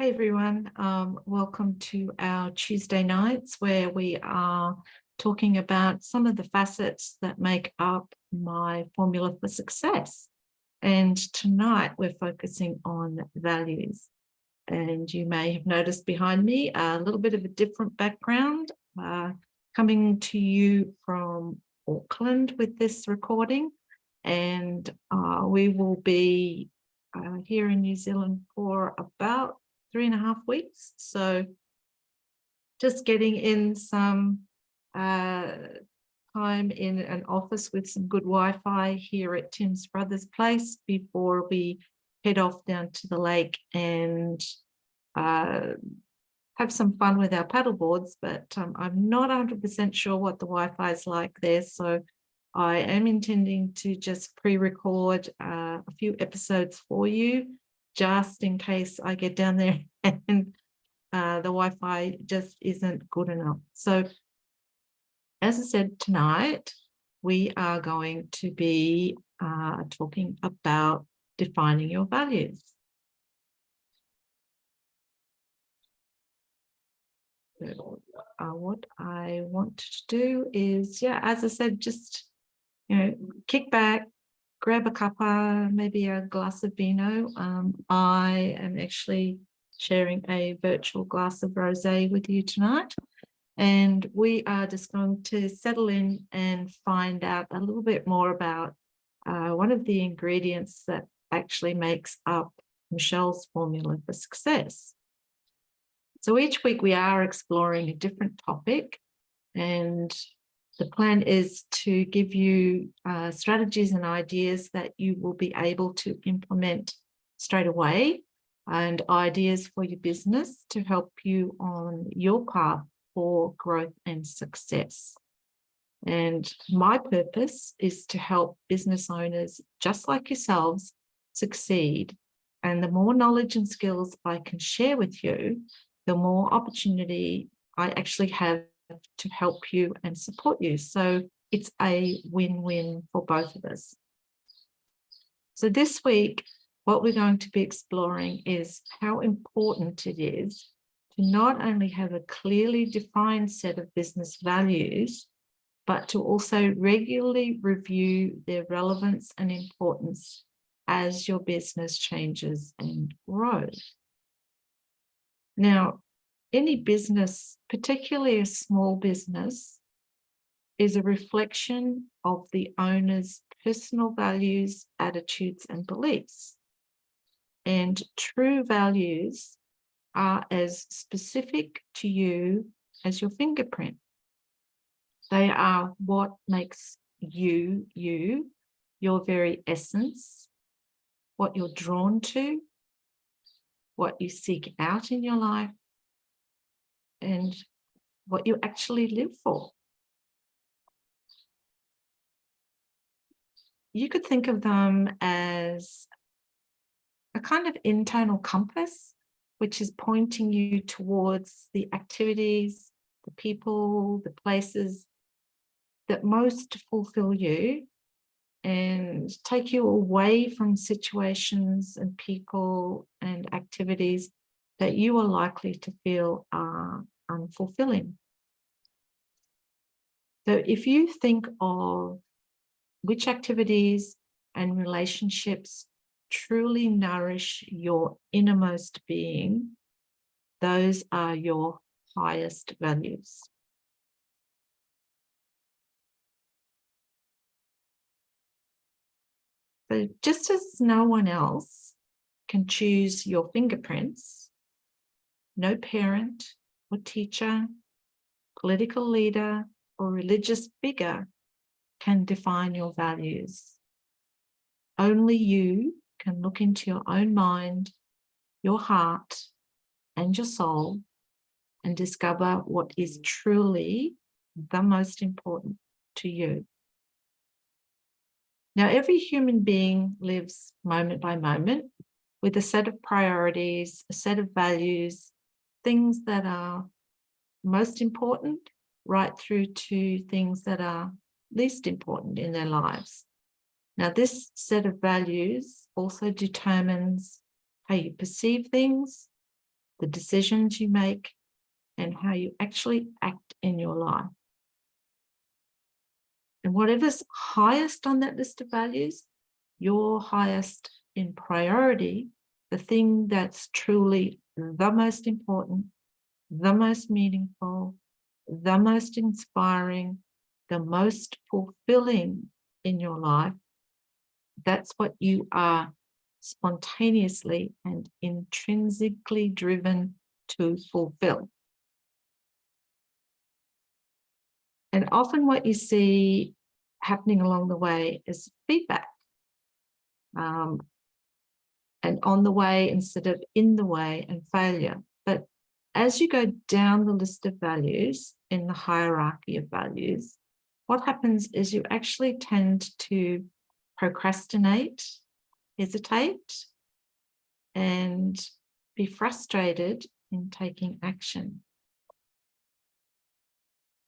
Hey everyone, welcome to our Tuesday nights where we are talking about some of the facets that make up my formula for success. And tonight we're focusing on values. And you may have noticed behind me a little bit of a different background, coming to you from Auckland with this recording. And we will be here in New Zealand for about 3.5 weeks. So just getting in some time in an office with some good Wi-Fi here at Tim's brother's place before we head off down to the lake and have some fun with our paddle boards. But I'm not 100% sure what the Wi-Fi is like there. So I am intending to just pre-record a few episodes for you, just in case I get down there and the Wi-Fi just isn't good enough. So as I said, tonight we are going to be talking about defining your values. So, what I want to do is, as I said, just, kick back, grab a cuppa, maybe a glass of vino. I am actually sharing a virtual glass of rosé with you tonight. And we are just going to settle in and find out a little bit more about one of the ingredients that actually makes up Michelle's formula for success. So each week we are exploring a different topic, and the plan is to give you strategies and ideas that you will be able to implement straight away, and ideas for your business to help you on your path for growth and success. And my purpose is to help business owners just like yourselves succeed. And the more knowledge and skills I can share with you, the more opportunity I actually have to help you and support you. So it's a win-win for both of us. So this week, what we're going to be exploring is how important it is to not only have a clearly defined set of business values, but to also regularly review their relevance and importance as your business changes and grows. Now, any business, particularly a small business, is a reflection of the owner's personal values, attitudes, and beliefs. And true values are as specific to you as your fingerprint. They are what makes you, your very essence, what you're drawn to, what you seek out in your life, and what you actually live for. You could think of them as a kind of internal compass, which is pointing you towards the activities, the people, the places that most fulfill you and take you away from situations and people and activities that you are likely to feel are unfulfilling. So if you think of which activities and relationships truly nourish your innermost being, those are your highest values. So just as no one else can choose your fingerprints, no parent or teacher, political leader, or religious figure can define your values. Only you can look into your own mind, your heart, and your soul and discover what is truly the most important to you. Now, every human being lives moment by moment with a set of priorities, a set of values, things that are most important, right through to things that are least important in their lives. Now, this set of values also determines how you perceive things, the decisions you make, and how you actually act in your life. And whatever's highest on that list of values, your highest in priority, the thing that's truly the most important, the most meaningful, the most inspiring, the most fulfilling in your life, that's what you are spontaneously and intrinsically driven to fulfill. And often what you see happening along the way is feedback. And on the way instead of in the way, and failure. But as you go down the list of values in the hierarchy of values, what happens is you actually tend to procrastinate, hesitate, and be frustrated in taking action.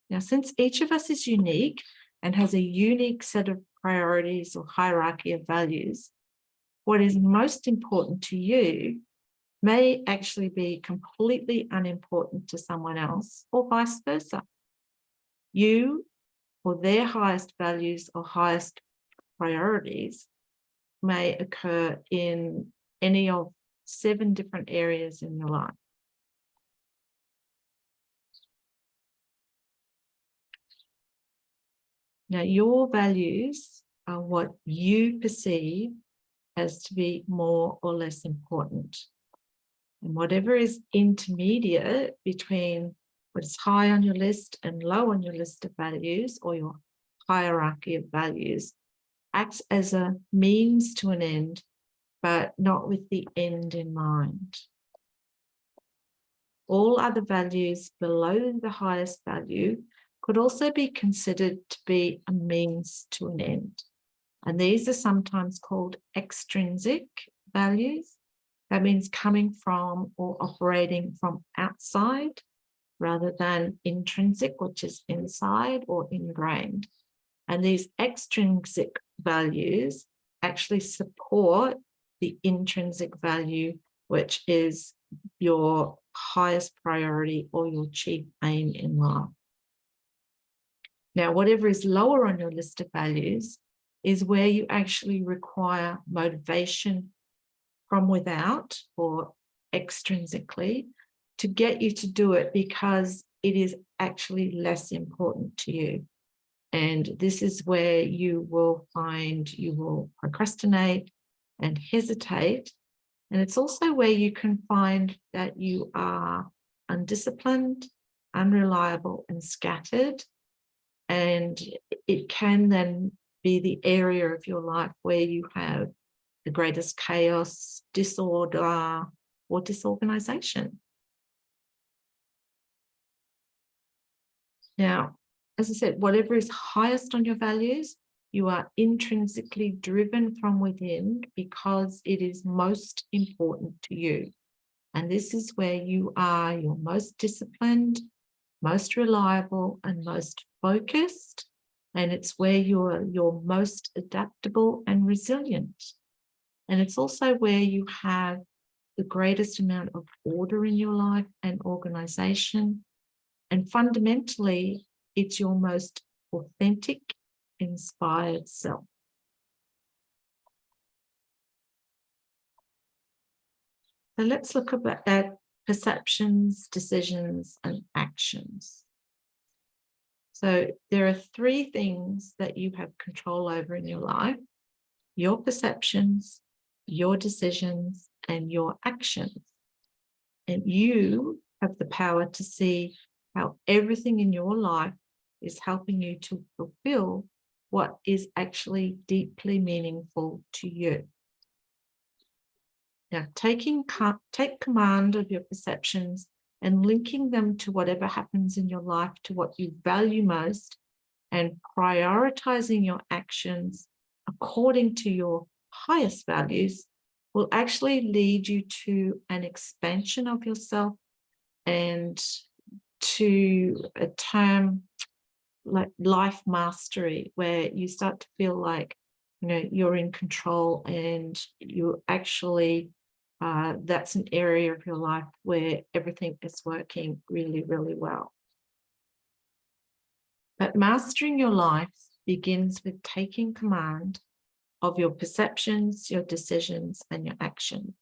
Now, since each of us is unique and has a unique set of priorities or hierarchy of values, what is most important to you may actually be completely unimportant to someone else, or vice versa. You, or their highest values or highest priorities, may occur in any of 7 different areas in your life. Now, your values are what you perceive as to be more or less important. And whatever is intermediate between what is high on your list and low on your list of values, or your hierarchy of values, acts as a means to an end, but not with the end in mind. All other values below the highest value could also be considered to be a means to an end. And these are sometimes called extrinsic values. That means coming from or operating from outside, rather than intrinsic, which is inside or ingrained. And these extrinsic values actually support the intrinsic value, which is your highest priority or your chief aim in life. Now, whatever is lower on your list of values is where you actually require motivation from without or extrinsically to get you to do it, because it is actually less important to you. And this is where you will find you will procrastinate and hesitate. And it's also where you can find that you are undisciplined, unreliable, and scattered. And it can then be the area of your life where you have the greatest chaos, disorder, or disorganization. Now, as I said, whatever is highest on your values, you are intrinsically driven from within because it is most important to you. And this is where you are your most disciplined, most reliable, and most focused. And it's where you're most adaptable and resilient. And it's also where you have the greatest amount of order in your life and organization. And fundamentally, it's your most authentic, inspired self. So let's look at perceptions, decisions, and actions. So there are 3 things that you have control over in your life: your perceptions, your decisions, and your actions. And you have the power to see how everything in your life is helping you to fulfill what is actually deeply meaningful to you. Now, take command of your perceptions and linking them to whatever happens in your life, to what you value most, and prioritizing your actions according to your highest values will actually lead you to an expansion of yourself and to a term like life mastery, where you start to feel like, you're in control and you actually that's an area of your life where everything is working really, really well. But mastering your life begins with taking command of your perceptions, your decisions, and your actions.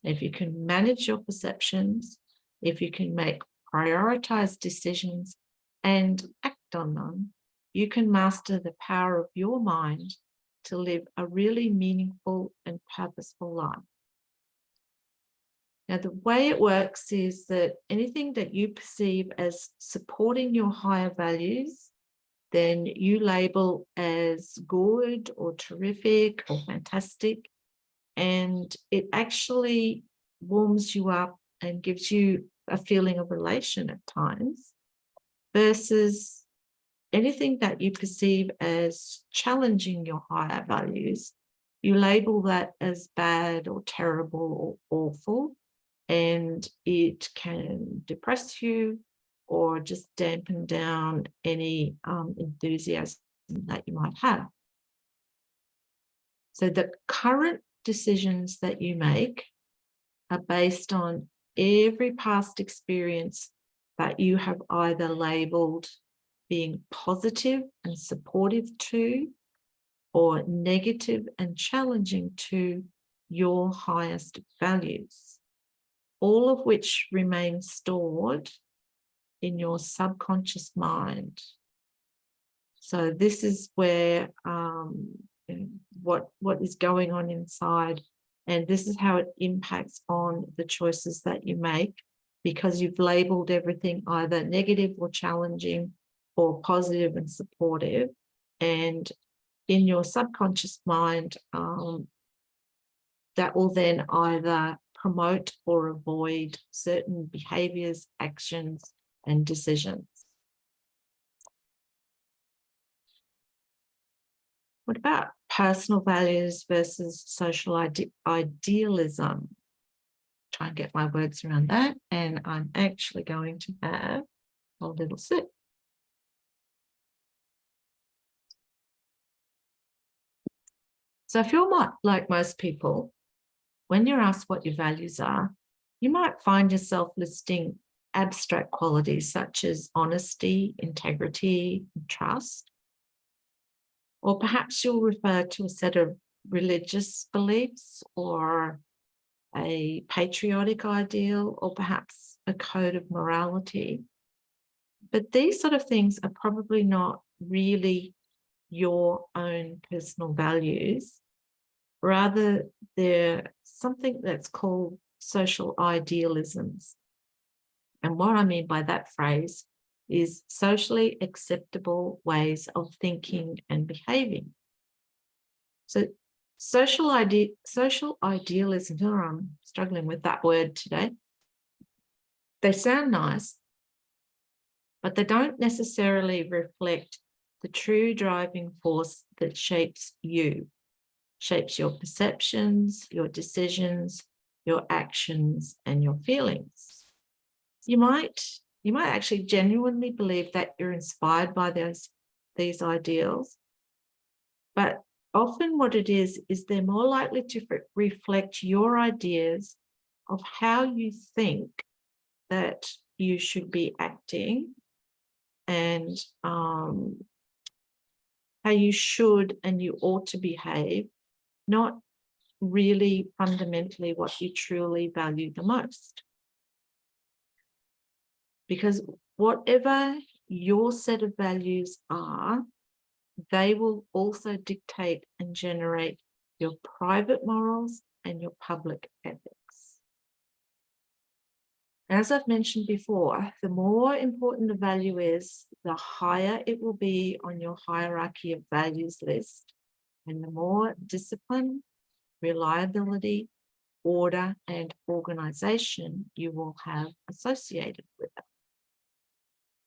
If you can manage your perceptions, if you can make prioritized decisions and act on them, you can master the power of your mind to live a really meaningful and purposeful life. Now, the way it works is that anything that you perceive as supporting your higher values, then you label as good or terrific or fantastic. And it actually warms you up and gives you a feeling of elation at times, versus anything that you perceive as challenging your higher values, you label that as bad or terrible or awful, and it can depress you or just dampen down any enthusiasm that you might have. So the current decisions that you make are based on every past experience that you have either labeled being positive and supportive to, or negative and challenging to your highest values, all of which remain stored in your subconscious mind. So this is where what is going on inside, and this is how it impacts on the choices that you make, because you've labeled everything either negative or challenging or positive and supportive. And in your subconscious mind, that will then either promote or avoid certain behaviors, actions, and decisions. What about personal values versus social idealism? Try and get my words around that. And I'm actually going to have a little sip. So if you're like most people, when you're asked what your values are, you might find yourself listing abstract qualities such as honesty, integrity, and trust. Or perhaps you'll refer to a set of religious beliefs or a patriotic ideal, or perhaps a code of morality. But these sort of things are probably not really your own personal values. Rather, they're something that's called social idealisms. And what I mean by that phrase is socially acceptable ways of thinking and behaving. So social idealism, oh, I'm struggling with that word today. They sound nice, but they don't necessarily reflect the true driving force that shapes you, shapes your perceptions, your decisions, your actions, and your feelings. You might actually genuinely believe that you're inspired by these ideals, but often what it is they're more likely to reflect your ideas of how you think that you should be acting, and how you should and you ought to behave, not really fundamentally what you truly value the most. Because whatever your set of values are, they will also dictate and generate your private morals and your public ethics. As I've mentioned before, the more important a value is, the higher it will be on your hierarchy of values list, and the more discipline, reliability, order, and organization you will have associated with it.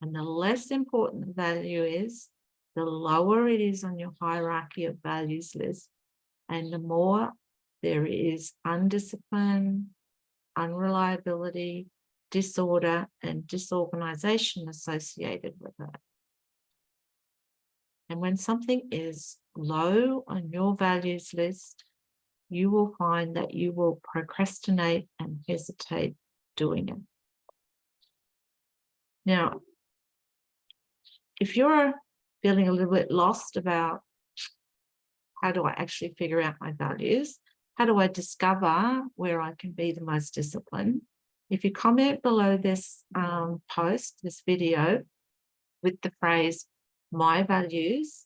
And the less important the value is, the lower it is on your hierarchy of values list, and the more there is undiscipline, unreliability, disorder, and disorganization associated with it. And when something is low on your values list, you will find that you will procrastinate and hesitate doing it. Now, if you're feeling a little bit lost about how do I actually figure out my values, how do I discover where I can be the most disciplined, if you comment below this post, this video, with the phrase, my values,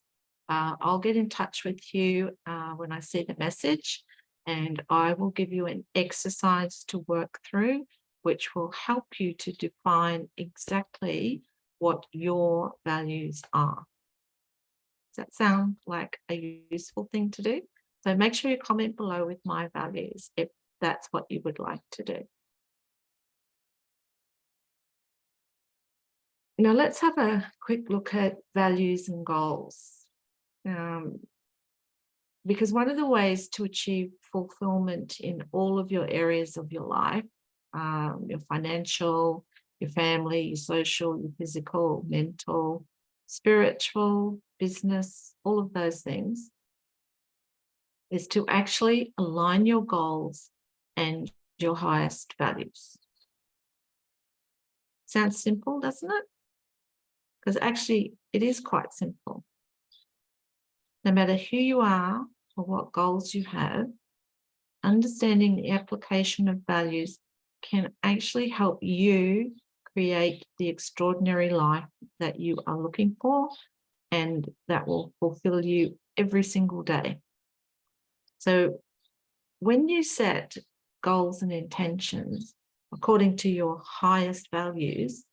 I'll get in touch with you when I see the message, and I will give you an exercise to work through, which will help you to define exactly what your values are. Does that sound like a useful thing to do? So make sure you comment below with my values if that's what you would like to do. Now let's have a quick look at values and goals. Because one of the ways to achieve fulfillment in all of your areas of your life, your financial, your family, your social, your physical, mental, spiritual, business, all of those things, is to actually align your goals and your highest values. Sounds simple, doesn't it? Because actually it is quite simple. No matter who you are or what goals you have, understanding the application of values can actually help you create the extraordinary life that you are looking for and that will fulfill you every single day. So when you set goals and intentions according to your highest values,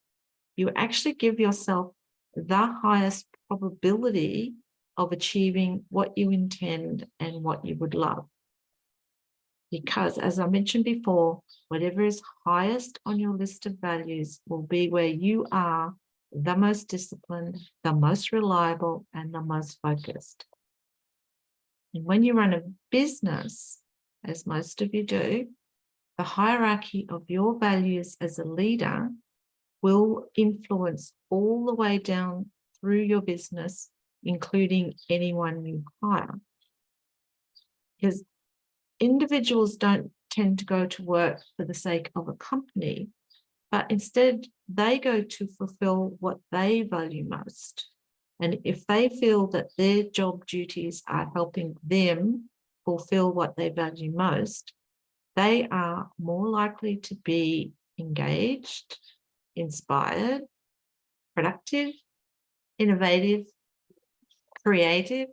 you actually give yourself the highest probability of achieving what you intend and what you would love. Because as I mentioned before, whatever is highest on your list of values will be where you are the most disciplined, the most reliable, and the most focused. And when you run a business, as most of you do, the hierarchy of your values as a leader will influence all the way down through your business, including anyone you hire. Because individuals don't tend to go to work for the sake of a company, but instead they go to fulfill what they value most. And if they feel that their job duties are helping them fulfill what they value most, they are more likely to be engaged, inspired, productive, innovative, creative,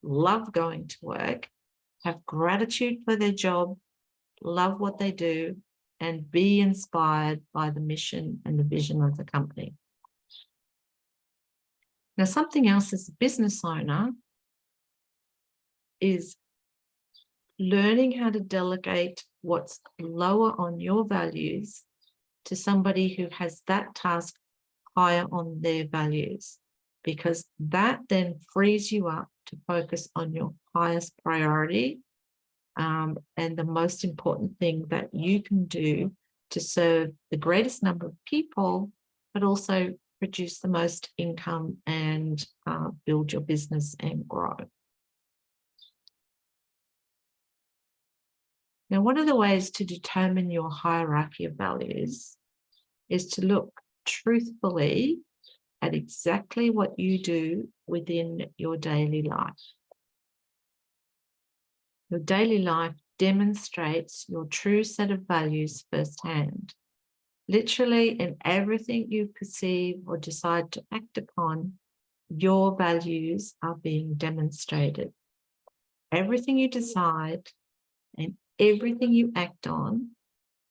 love going to work, have gratitude for their job, love what they do, and be inspired by the mission and the vision of the company. Now, something else as a business owner is learning how to delegate what's lower on your values to somebody who has that task higher on their values, because that then frees you up to focus on your highest priority and the most important thing that you can do to serve the greatest number of people, but also produce the most income and build your business and grow. Now, one of the ways to determine your hierarchy of values is to look truthfully at exactly what you do within your daily life. Your daily life demonstrates your true set of values firsthand. Literally, in everything you perceive or decide to act upon, your values are being demonstrated. Everything you decide and everything you act on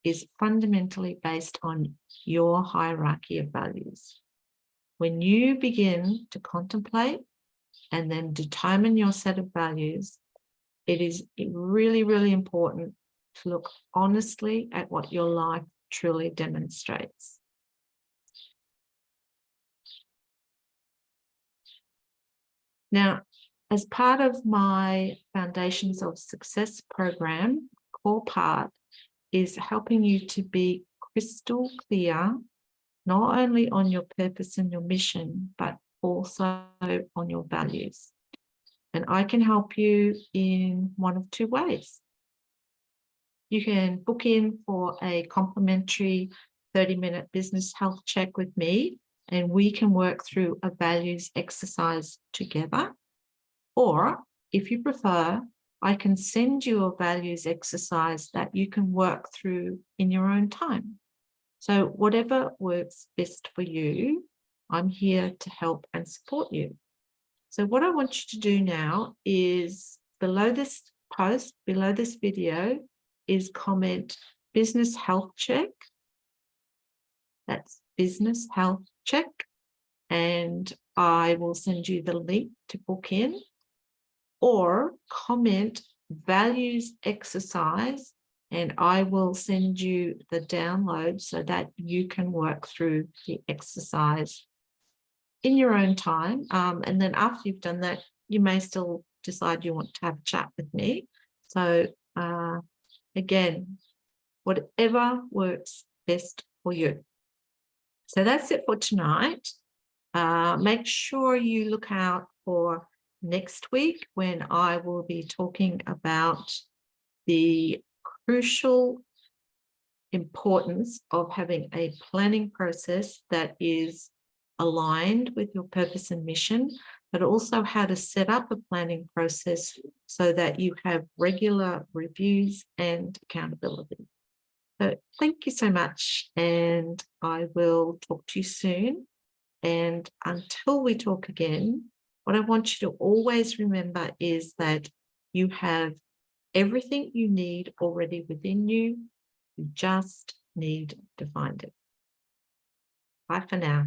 is fundamentally based on your hierarchy of values. When you begin to contemplate and then determine your set of values, it is really, really important to look honestly at what your life truly demonstrates. Now, as part of my Foundations of Success program, core part is helping you to be crystal clear, not only on your purpose and your mission, but also on your values. And I can help you in one of two ways. You can book in for a complimentary 30-minute business health check with me, and we can work through a values exercise together. Or if you prefer, I can send you a values exercise that you can work through in your own time. So whatever works best for you, I'm here to help and support you. So what I want you to do now is below this post, below this video, is comment business health check. That's business health check. And I will send you the link to book in, or comment values exercise, and I will send you the download so that you can work through the exercise in your own time. And then after you've done that, you may still decide you want to have a chat with me. So again, whatever works best for you. So that's it for tonight. Make sure you look out for next week when I will be talking about the crucial importance of having a planning process that is aligned with your purpose and mission, but also how to set up a planning process so that you have regular reviews and accountability. So thank you so much, and I will talk to you soon. And until we talk again, what I want you to always remember is that you have everything you need already within you. You just need to find it. Bye for now.